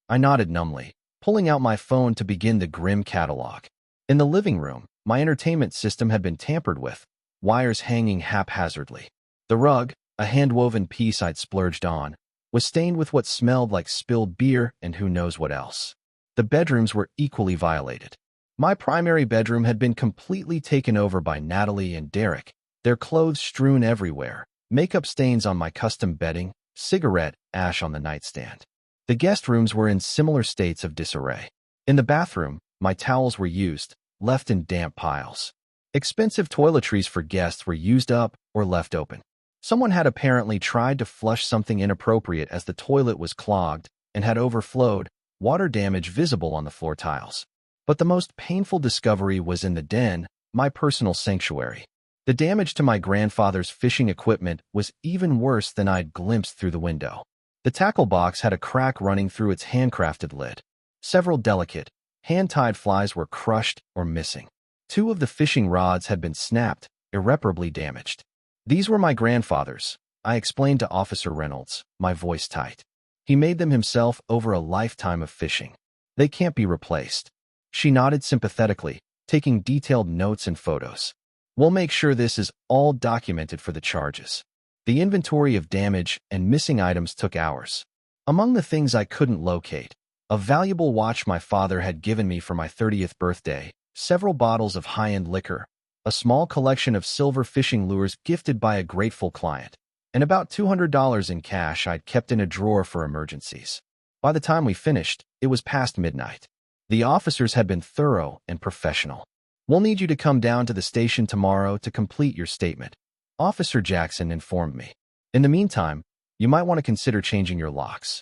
I nodded numbly, pulling out my phone to begin the grim catalog. In the living room, my entertainment system had been tampered with, wires hanging haphazardly. The rug, a hand-woven piece I'd splurged on, was stained with what smelled like spilled beer and who knows what else. The bedrooms were equally violated. My primary bedroom had been completely taken over by Natalie and Derek, their clothes strewn everywhere, makeup stains on my custom bedding, cigarette ash on the nightstand. The guest rooms were in similar states of disarray. In the bathroom, my towels were used, left in damp piles. Expensive toiletries for guests were used up or left open. Someone had apparently tried to flush something inappropriate as the toilet was clogged and had overflowed, water damage visible on the floor tiles. But the most painful discovery was in the den, my personal sanctuary. The damage to my grandfather's fishing equipment was even worse than I'd glimpsed through the window. The tackle box had a crack running through its handcrafted lid. Several delicate, Hand-tied flies were crushed or missing. 2 of the fishing rods had been snapped, irreparably damaged. These were my grandfather's, I explained to Officer Reynolds, my voice tight. He made them himself over a lifetime of fishing. They can't be replaced. She nodded sympathetically, taking detailed notes and photos. We'll make sure this is all documented for the charges. The inventory of damage and missing items took hours. Among the things I couldn't locate, a valuable watch my father had given me for my 30th birthday, several bottles of high-end liquor, a small collection of silver fishing lures gifted by a grateful client, and about $200 in cash I'd kept in a drawer for emergencies. By the time we finished, it was past midnight. The officers had been thorough and professional. We'll need you to come down to the station tomorrow to complete your statement, Officer Jackson informed me. In the meantime, you might want to consider changing your locks.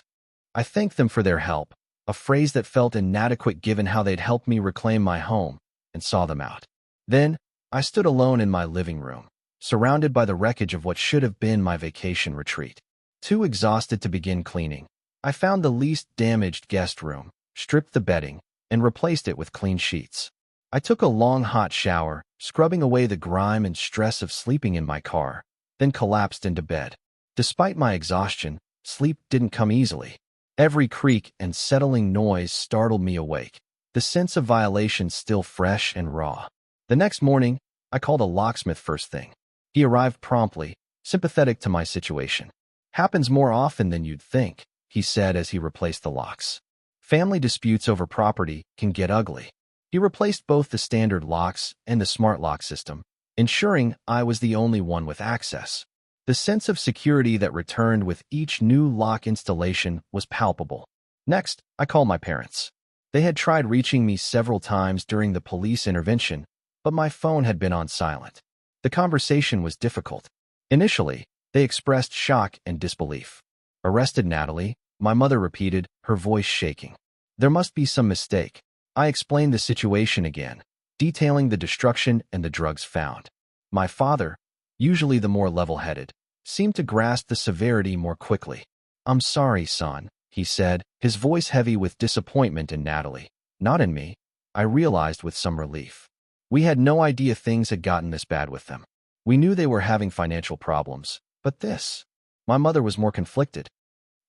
I thanked them for their help, a phrase that felt inadequate given how they'd helped me reclaim my home, and saw them out. Then, I stood alone in my living room, surrounded by the wreckage of what should have been my vacation retreat. Too exhausted to begin cleaning, I found the least damaged guest room, stripped the bedding, and replaced it with clean sheets. I took a long hot shower, scrubbing away the grime and stress of sleeping in my car, then collapsed into bed. Despite my exhaustion, sleep didn't come easily. Every creak and settling noise startled me awake, the sense of violation still fresh and raw. The next morning, I called a locksmith first thing. He arrived promptly, sympathetic to my situation. Happens more often than you'd think, he said as he replaced the locks. Family disputes over property can get ugly. He replaced both the standard locks and the smart lock system, ensuring I was the only one with access. The sense of security that returned with each new lock installation was palpable. Next, I called my parents. They had tried reaching me several times during the police intervention, but my phone had been on silent. The conversation was difficult. Initially, they expressed shock and disbelief. "Arrested Natalie," my mother repeated, her voice shaking. "There must be some mistake." I explained the situation again, detailing the destruction and the drugs found. My father, usually the more level-headed, seemed to grasp the severity more quickly. "I'm sorry, son," he said, his voice heavy with disappointment in Natalie. Not in me, I realized with some relief. We had no idea things had gotten this bad with them. We knew they were having financial problems, but this... My mother was more conflicted.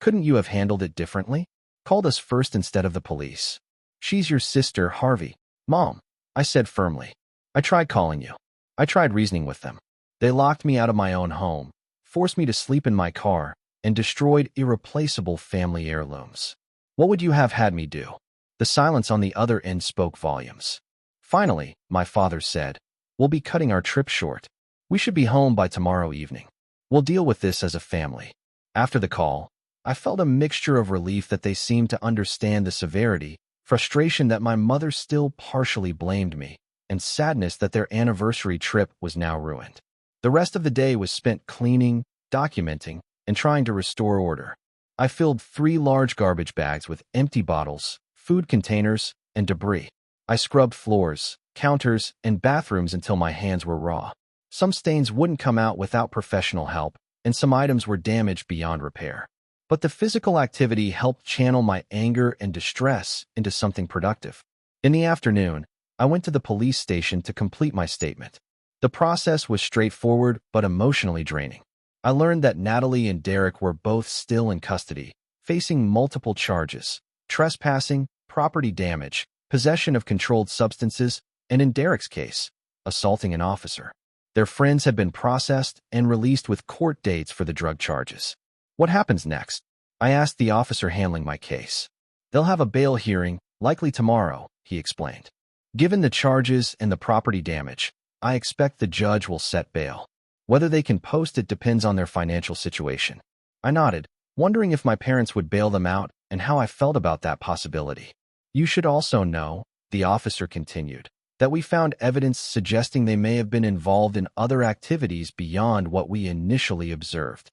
"Couldn't you have handled it differently? Called us first instead of the police." "She's your sister, Harvey." "Mom," I said firmly. "I tried calling you. I tried reasoning with them. They locked me out of my own home, forced me to sleep in my car, and destroyed irreplaceable family heirlooms. What would you have had me do?" The silence on the other end spoke volumes. Finally, my father said, "We'll be cutting our trip short. We should be home by tomorrow evening. We'll deal with this as a family." After the call, I felt a mixture of relief that they seemed to understand the severity, frustration that my mother still partially blamed me, and sadness that their anniversary trip was now ruined. The rest of the day was spent cleaning, documenting, and trying to restore order. I filled 3 large garbage bags with empty bottles, food containers, and debris. I scrubbed floors, counters, and bathrooms until my hands were raw. Some stains wouldn't come out without professional help, and some items were damaged beyond repair. But the physical activity helped channel my anger and distress into something productive. In the afternoon, I went to the police station to complete my statement. The process was straightforward but emotionally draining. I learned that Natalie and Derek were both still in custody, facing multiple charges: trespassing, property damage, possession of controlled substances, and in Derek's case, assaulting an officer. Their friends had been processed and released with court dates for the drug charges. "What happens next?" I asked the officer handling my case. "They'll have a bail hearing, likely tomorrow," he explained. "Given the charges and the property damage, I expect the judge will set bail. Whether they can post it depends on their financial situation." I nodded, wondering if my parents would bail them out and how I felt about that possibility. "You should also know," the officer continued, "that we found evidence suggesting they may have been involved in other activities beyond what we initially observed."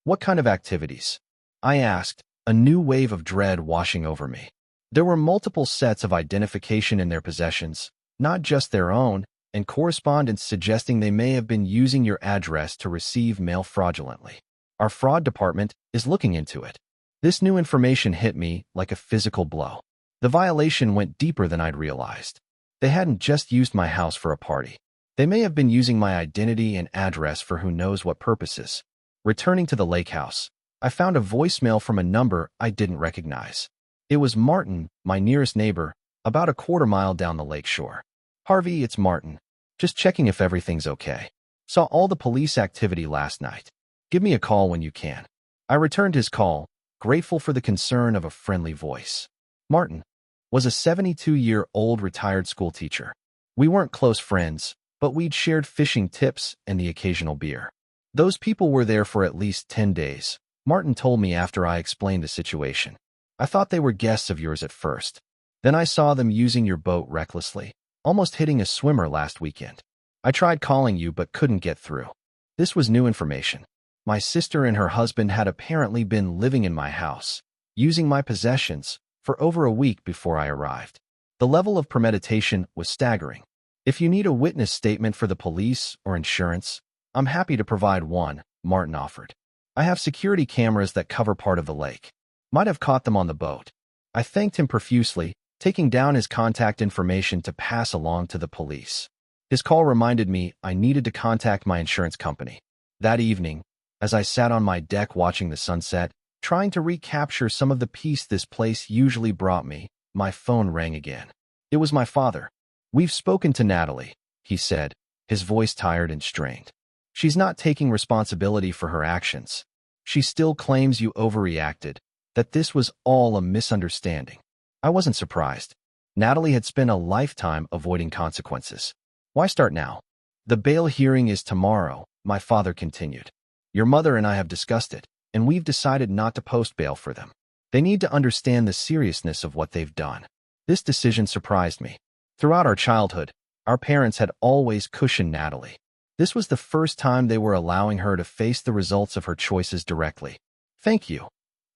"What kind of activities?" I asked, a new wave of dread washing over me. There were multiple sets of identification in their possessions, not just their own, and correspondence suggesting they may have been using your address to receive mail fraudulently. Our fraud department is looking into it. This new information hit me like a physical blow. The violation went deeper than I'd realized. They hadn't just used my house for a party. They may have been using my identity and address for who knows what purposes. Returning to the lake house, I found a voicemail from a number I didn't recognize. It was Martin, my nearest neighbor, about a quarter-mile down the lake shore. "Harvey, it's Martin. Just checking if everything's okay. Saw all the police activity last night. Give me a call when you can." I returned his call, grateful for the concern of a friendly voice. Martin was a 72-year-old retired school teacher. We weren't close friends, but we'd shared fishing tips and the occasional beer. Those people were there for at least 10 days, Martin told me after I explained the situation. "I thought they were guests of yours at first. Then I saw them using your boat recklessly, almost hitting a swimmer last weekend. I tried calling you but couldn't get through." This was new information. My sister and her husband had apparently been living in my house, using my possessions, for over a week before I arrived. The level of premeditation was staggering. "If you need a witness statement for the police or insurance, I'm happy to provide one," Martin offered. "I have security cameras that cover part of the lake. Might have caught them on the boat." I thanked him profusely, taking down his contact information to pass along to the police. His call reminded me I needed to contact my insurance company. That evening, as I sat on my deck watching the sunset, trying to recapture some of the peace this place usually brought me, my phone rang again. It was my father. "We've spoken to Natalie," he said, his voice tired and strained. "She's not taking responsibility for her actions. She still claims you overreacted, that this was all a misunderstanding." I wasn't surprised. Natalie had spent a lifetime avoiding consequences. "Why start now?" "The bail hearing is tomorrow," my father continued. "Your mother and I have discussed it, and we've decided not to post bail for them. They need to understand the seriousness of what they've done." This decision surprised me. Throughout our childhood, our parents had always cushioned Natalie. This was the first time they were allowing her to face the results of her choices directly. "Thank you,"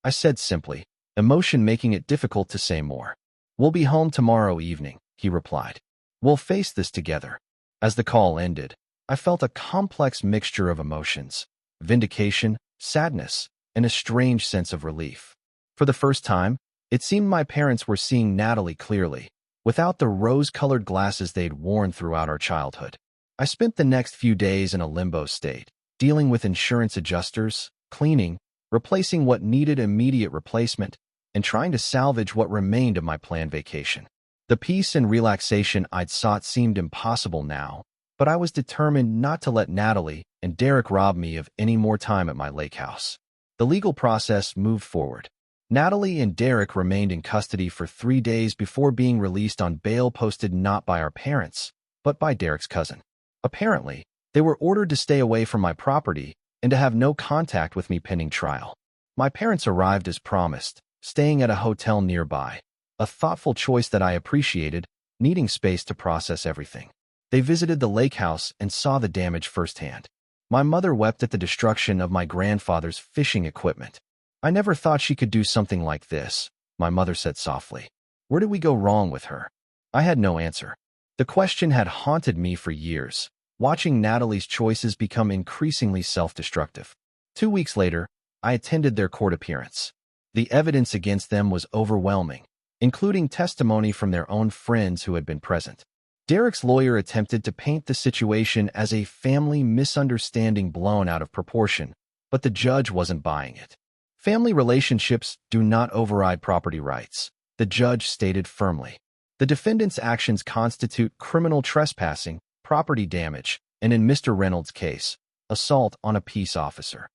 I said simply, emotion making it difficult to say more. "We'll be home tomorrow evening," he replied. "We'll face this together." As the call ended, I felt a complex mixture of emotions: vindication, sadness, and a strange sense of relief. For the first time, it seemed my parents were seeing Natalie clearly, without the rose-colored glasses they'd worn throughout our childhood. I spent the next few days in a limbo state, dealing with insurance adjusters, cleaning, replacing what needed immediate replacement, and trying to salvage what remained of my planned vacation. The peace and relaxation I'd sought seemed impossible now, but I was determined not to let Natalie and Derek rob me of any more time at my lake house. The legal process moved forward. Natalie and Derek remained in custody for 3 days before being released on bail posted not by our parents, but by Derek's cousin. Apparently, they were ordered to stay away from my property and to have no contact with me pending trial. My parents arrived as promised, staying at a hotel nearby, a thoughtful choice that I appreciated, needing space to process everything. They visited the lake house and saw the damage firsthand. My mother wept at the destruction of my grandfather's fishing equipment. "I never thought she could do something like this," my mother said softly. "Where did we go wrong with her?" I had no answer. The question had haunted me for years, watching Natalie's choices become increasingly self-destructive. 2 weeks later, I attended their court appearance. The evidence against them was overwhelming, including testimony from their own friends who had been present. Derek's lawyer attempted to paint the situation as a family misunderstanding blown out of proportion, but the judge wasn't buying it. "Family relationships do not override property rights," the judge stated firmly. "The defendant's actions constitute criminal trespassing, property damage, and in Mr. Reynolds' case, assault on a peace officer."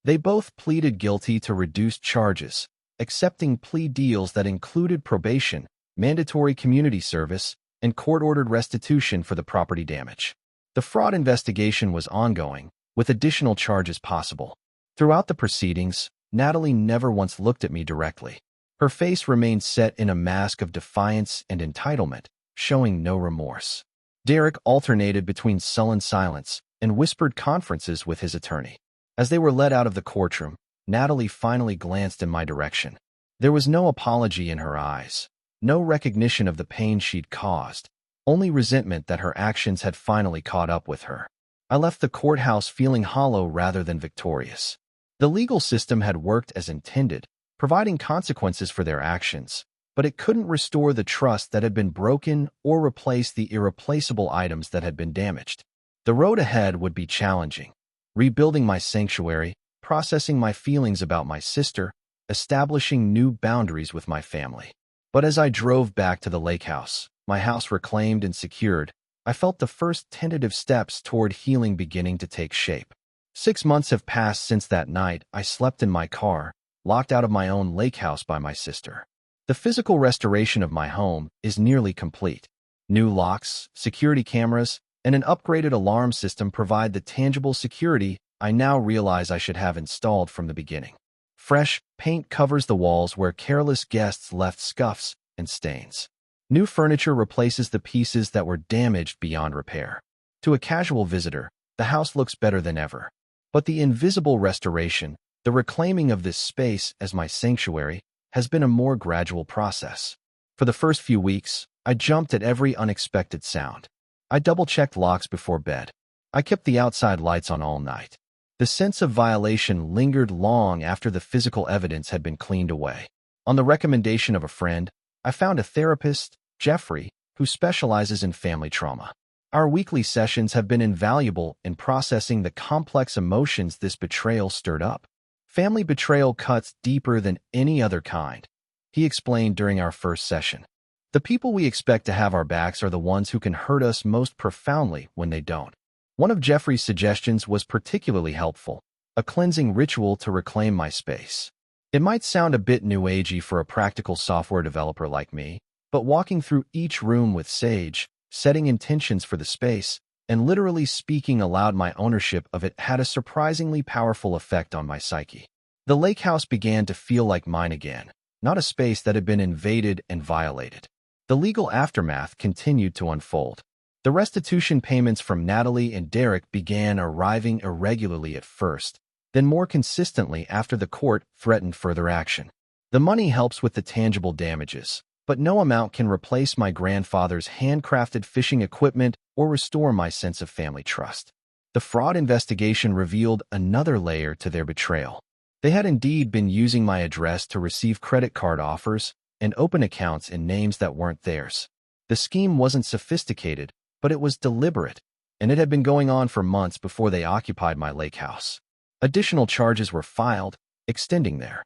They both pleaded guilty to reduced charges, accepting plea deals that included probation, mandatory community service, and court-ordered restitution for the property damage. The fraud investigation was ongoing, with additional charges possible. Throughout the proceedings, Natalie never once looked at me directly. Her face remained set in a mask of defiance and entitlement, showing no remorse. Derek alternated between sullen silence and whispered conferences with his attorney. As they were led out of the courtroom, Natalie finally glanced in my direction. There was no apology in her eyes, no recognition of the pain she'd caused, only resentment that her actions had finally caught up with her. I left the courthouse feeling hollow rather than victorious. The legal system had worked as intended, providing consequences for their actions, but it couldn't restore the trust that had been broken or replace the irreplaceable items that had been damaged. The road ahead would be challenging, rebuilding my sanctuary, processing my feelings about my sister, establishing new boundaries with my family. But as I drove back to the lake house, my house reclaimed and secured, I felt the first tentative steps toward healing beginning to take shape. 6 months have passed since that night I slept in my car, locked out of my own lake house by my sister. The physical restoration of my home is nearly complete. New locks, security cameras, and an upgraded alarm system provide the tangible security I now realize I should have installed from the beginning. Fresh paint covers the walls where careless guests left scuffs and stains. New furniture replaces the pieces that were damaged beyond repair. To a casual visitor, the house looks better than ever. But the invisible restoration, the reclaiming of this space as my sanctuary, has been a more gradual process. For the first few weeks, I jumped at every unexpected sound. I double-checked locks before bed. I kept the outside lights on all night. The sense of violation lingered long after the physical evidence had been cleaned away. On the recommendation of a friend, I found a therapist, Jeffrey, who specializes in family trauma. Our weekly sessions have been invaluable in processing the complex emotions this betrayal stirred up. Family betrayal cuts deeper than any other kind, he explained during our first session. The people we expect to have our backs are the ones who can hurt us most profoundly when they don't. One of Jeffrey's suggestions was particularly helpful, a cleansing ritual to reclaim my space. It might sound a bit new agey for a practical software developer like me, but walking through each room with sage, setting intentions for the space, and literally speaking aloud my ownership of it had a surprisingly powerful effect on my psyche. The lake house began to feel like mine again, not a space that had been invaded and violated. The legal aftermath continued to unfold. The restitution payments from Natalie and Derek began arriving irregularly at first, then more consistently after the court threatened further action. The money helps with the tangible damages, but no amount can replace my grandfather's handcrafted fishing equipment or restore my sense of family trust. The fraud investigation revealed another layer to their betrayal. They had indeed been using my address to receive credit card offers and open accounts in names that weren't theirs. The scheme wasn't sophisticated, but it was deliberate, and it had been going on for months before they occupied my lake house. Additional charges were filed, extending their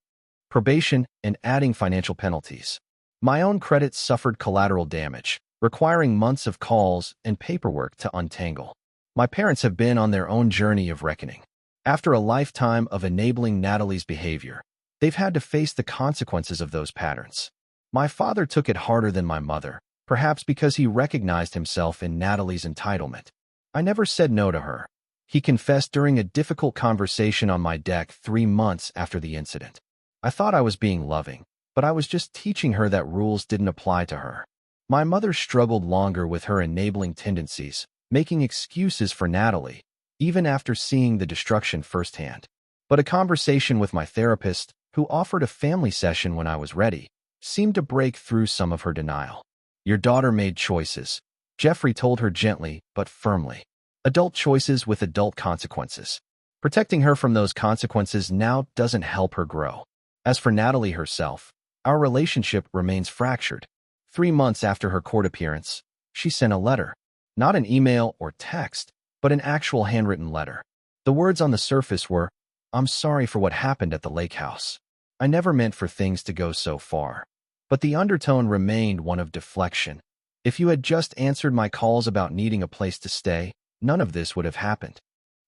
probation and adding financial penalties. My own credit suffered collateral damage, requiring months of calls and paperwork to untangle. My parents have been on their own journey of reckoning. After a lifetime of enabling Natalie's behavior, they've had to face the consequences of those patterns. My father took it harder than my mother, perhaps because he recognized himself in Natalie's entitlement. I never said no to her, he confessed during a difficult conversation on my deck 3 months after the incident. I thought I was being loving, but I was just teaching her that rules didn't apply to her. My mother struggled longer with her enabling tendencies, making excuses for Natalie, even after seeing the destruction firsthand. But a conversation with my therapist, who offered a family session when I was ready, seemed to break through some of her denial. Your daughter made choices, Jeffrey told her gently but firmly. Adult choices with adult consequences. Protecting her from those consequences now doesn't help her grow. As for Natalie herself, our relationship remains fractured. 3 months after her court appearance, she sent a letter. Not an email or text, but an actual handwritten letter. The words on the surface were, "I'm sorry for what happened at the lake house. I never meant for things to go so far." But the undertone remained one of deflection. If you had just answered my calls about needing a place to stay, none of this would have happened.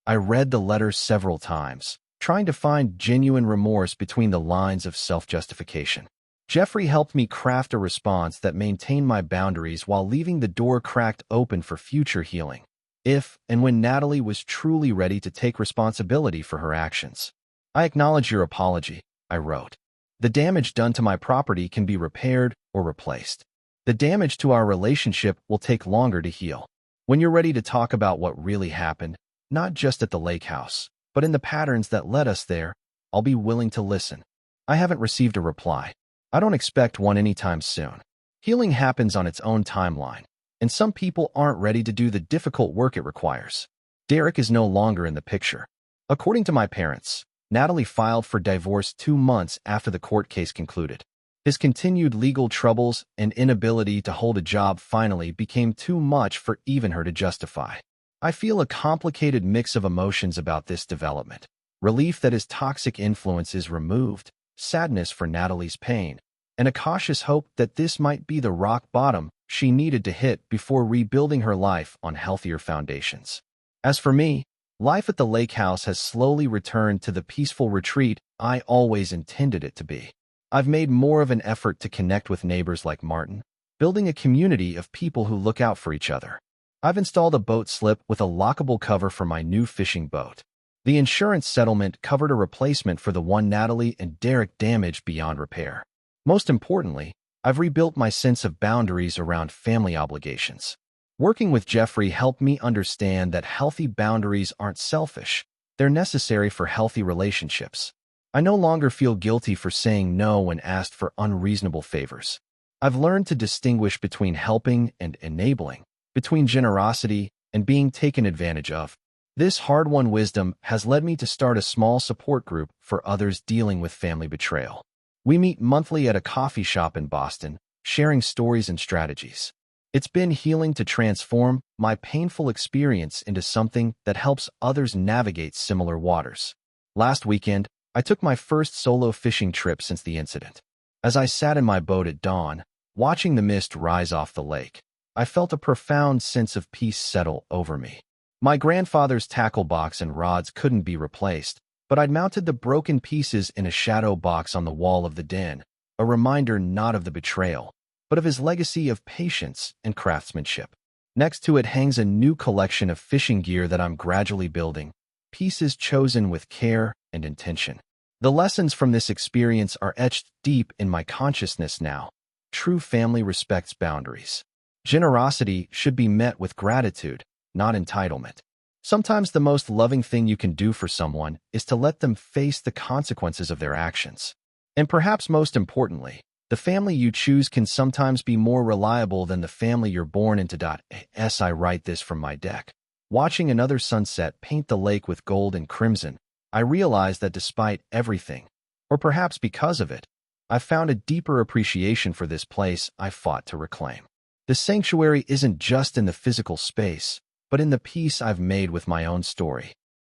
I read the letter several times, trying to find genuine remorse between the lines of self-justification. Jeffrey helped me craft a response that maintained my boundaries while leaving the door cracked open for future healing, if and when Natalie was truly ready to take responsibility for her actions. I acknowledge your apology, I wrote. The damage done to my property can be repaired or replaced. The damage to our relationship will take longer to heal. When you're ready to talk about what really happened, not just at the lake house, but in the patterns that led us there, I'll be willing to listen. I haven't received a reply. I don't expect one anytime soon. Healing happens on its own timeline, and some people aren't ready to do the difficult work it requires. Derek is no longer in the picture. According to my parents, Natalie filed for divorce 2 months after the court case concluded. His continued legal troubles and inability to hold a job finally became too much for even her to justify. I feel a complicated mix of emotions about this development. Relief that his toxic influence is removed, sadness for Natalie's pain, and a cautious hope that this might be the rock bottom she needed to hit before rebuilding her life on healthier foundations. As for me, life at the lake house has slowly returned to the peaceful retreat I always intended it to be. I've made more of an effort to connect with neighbors like Martin, building a community of people who look out for each other. I've installed a boat slip with a lockable cover for my new fishing boat. The insurance settlement covered a replacement for the one Natalie and Derek damaged beyond repair. Most importantly, I've rebuilt my sense of boundaries around family obligations. Working with Jeffrey helped me understand that healthy boundaries aren't selfish, they're necessary for healthy relationships. I no longer feel guilty for saying no when asked for unreasonable favors. I've learned to distinguish between helping and enabling, between generosity and being taken advantage of. This hard-won wisdom has led me to start a small support group for others dealing with family betrayal. We meet monthly at a coffee shop in Boston, sharing stories and strategies. It's been healing to transform my painful experience into something that helps others navigate similar waters. Last weekend, I took my first solo fishing trip since the incident. As I sat in my boat at dawn, watching the mist rise off the lake, I felt a profound sense of peace settle over me. My grandfather's tackle box and rods couldn't be replaced, but I'd mounted the broken pieces in a shadow box on the wall of the den, a reminder not of the betrayal, but of his legacy of patience and craftsmanship. Next to it hangs a new collection of fishing gear that I'm gradually building, pieces chosen with care and intention. The lessons from this experience are etched deep in my consciousness now. True family respects boundaries. Generosity should be met with gratitude, not entitlement. Sometimes the most loving thing you can do for someone is to let them face the consequences of their actions. And perhaps most importantly, the family you choose can sometimes be more reliable than the family you're born into. As I write this from my deck, watching another sunset paint the lake with gold and crimson, I realize that despite everything, or perhaps because of it, I've found a deeper appreciation for this place I fought to reclaim. The sanctuary isn't just in the physical space, but in the peace I've made with my own story.